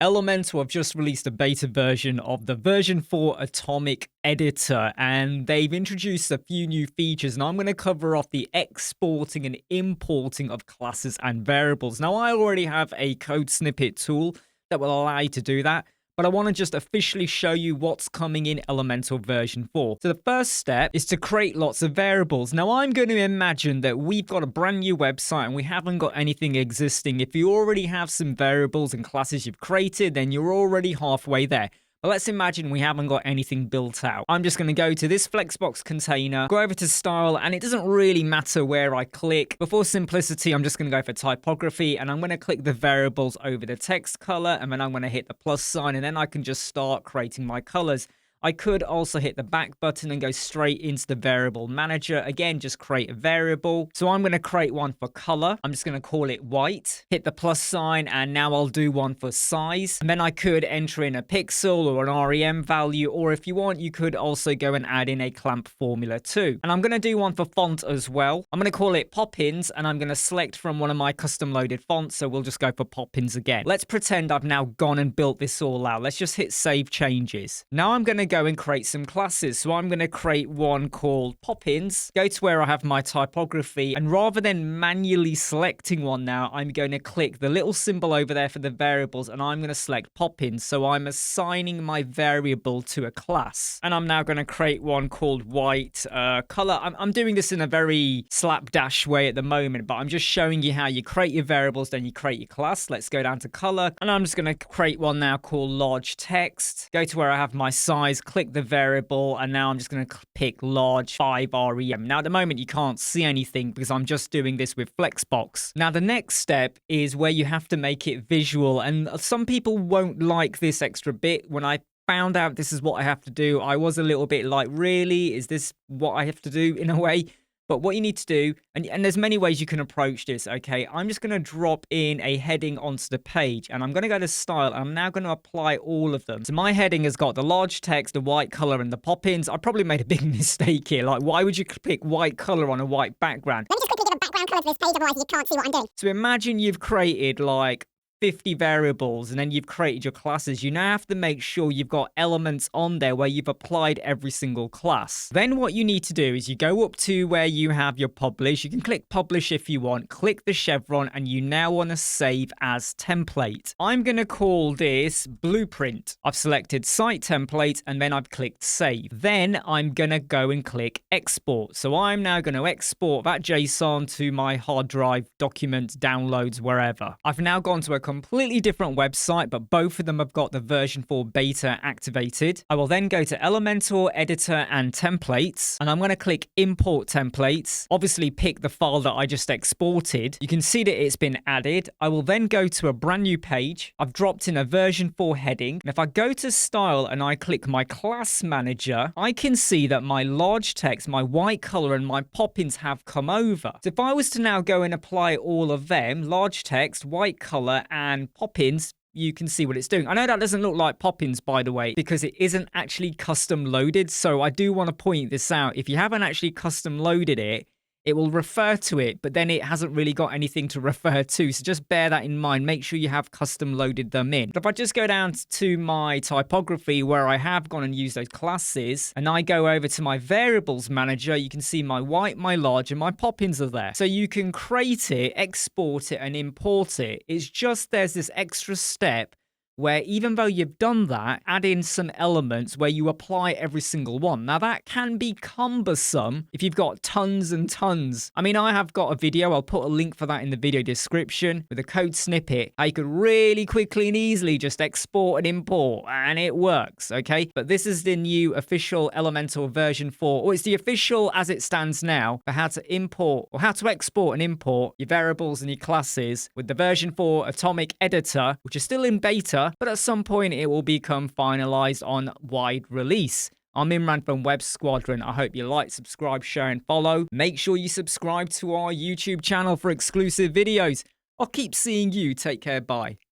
Elementor have just released a beta version of the version 4 Atomic Editor, and they've introduced a few new features. And I'm going to cover off the exporting and importing of classes and variables. Now, I already have a code snippet tool that will allow you to do that, but I want to just officially show you what's coming in Elementor version 4. So the first step is to create lots of variables. Now, I'm going to imagine that we've got a brand new website and we haven't got anything existing. If you already have some variables and classes you've created, then you're already halfway there. But let's imagine we haven't got anything built out. I'm just going to go to this Flexbox container, go over to style, and it doesn't really matter where I click. Before simplicity, I'm just going to go for typography, and I'm going to click the variables over the text color, and then I'm going to hit the plus sign, and then I can just start creating my colors. I could also hit the back button and go straight into the variable manager. Again, just create a variable. So I'm going to create one for color. I'm just going to call it white. Hit the plus sign, and now I'll do one for size. And then I could enter in a pixel or an REM value, or if you want, you could also go and add in a clamp formula too. And I'm going to do one for font as well. I'm going to call it Poppins, and I'm going to select from one of my custom loaded fonts. So we'll just go for Poppins again. Let's pretend I've now gone and built this all out. Let's just hit save changes. Now I'm going to go and create some classes. So I'm going to create one called Poppins, go to where I have my typography, and rather than manually selecting one now, I'm going to click the little symbol over there for the variables, and I'm going to select Poppins. So I'm assigning my variable to a class, and I'm now going to create one called white color. I'm doing this in a very slapdash way at the moment, but I'm just showing you how you create your variables, then you create your class. Let's go down to color, and I'm just going to create one now called large text. Go to where I have my size, click the variable, and now I'm just going to pick large 5 REM. Now at the moment you can't see anything because I'm just doing this with Flexbox. Now the next step is where you have to make it visual, and some people won't like this extra bit. When I found out this is what I have to do, I was a little bit like, really? Is this what I have to do in a way? But what you need to do, and there's many ways you can approach this, okay? I'm just going to drop in a heading onto the page, and I'm going to go to style, and I'm now going to apply all of them. So my heading has got the large text, the white color, and the Poppins. I probably made a big mistake here. Like, why would you pick white color on a white background? Let me just quickly give a background color to this page, otherwise you can't see what I'm doing. So imagine you've created like 50 variables, and then you've created your classes. You now have to make sure you've got elements on there where you've applied every single class. Then what you need to do is you go up to where you have your publish. You can click publish if you want, click the chevron, and you now want to save as template. I'm going to call this blueprint. I've selected site template, and then I've clicked save. Then I'm going to go and click export. So I'm now going to export that JSON to my hard drive, document, downloads, wherever. I've now gone to a completely different website, but both of them have got the version 4 beta activated. I will then go to Elementor, Editor, and Templates, and I'm going to click Import Templates. Obviously, pick the file that I just exported. You can see that it's been added. I will then go to a brand new page. I've dropped in a version 4 heading, and if I go to Style and I click my Class Manager, I can see that my large text, my white color, and my Poppins have come over. So if I was to now go and apply all of them, large text, white color, and Poppins, you can see what it's doing. I know that doesn't look like Poppins, by the way, because it isn't actually custom loaded. So I do want to point this out. If you haven't actually custom loaded it, it will refer to it, but then it hasn't really got anything to refer to. So just bear that in mind. Make sure you have custom loaded them in. But if I just go down to my typography where I have gone and used those classes, and I go over to my variables manager, you can see my white, my large, and my Poppins are there. So you can create it, export it, and import it. It's just there's this extra step where even though you've done that, add in some elements where you apply every single one. Now that can be cumbersome if you've got tons and tons. I mean, I have got a video, I'll put a link for that in the video description with a code snippet. How you could really quickly and easily just export and import, and it works, okay? But this is the new official Elementor version 4, or it's the official as it stands now for how to import, or how to export and import your variables and your classes with the version 4 Atomic Editor, which is still in beta, but at some point it will become finalized on wide release. I'm Imran from Web Squadron. I hope you like, subscribe, share, and follow. Make sure you subscribe to our YouTube channel for exclusive videos. I'll keep seeing you. Take care. Bye.